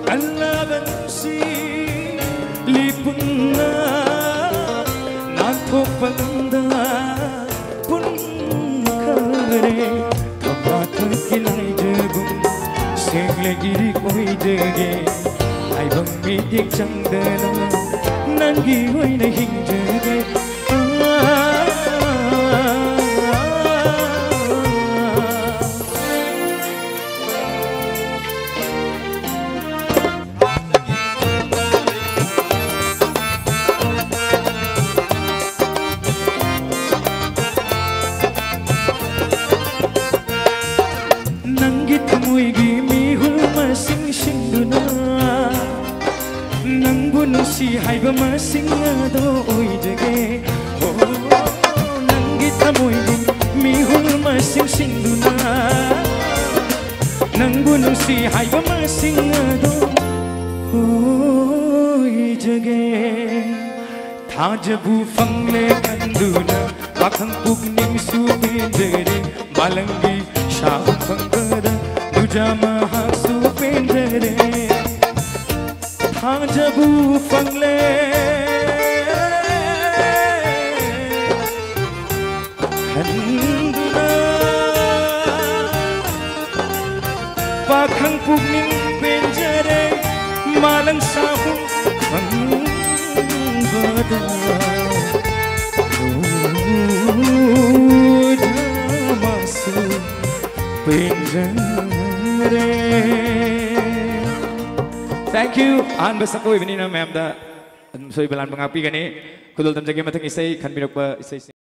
Kalaban si lipun na Nato paganda pun kare Kapatan kilay jagum Segle giri koi jage Ay bang mitik chang dala Nangi hoy na hing jage Si hai ba masing ado oi jage oh nangi tamoy di mihul masing sinduna nangbun si hai ba masing ado oi jage thajabu fangle kanduna pakhang pugning su pendere malangi sha fangara dujama ha su pendere Thajabu fangle kanduna pakhang pugning penjare malang sabung bada masuk penjare. Thank you. An basa ko ibinin na ma'am da. So ibalan mga api gani. Kudul tam jagi matang isay kan binok ba isay.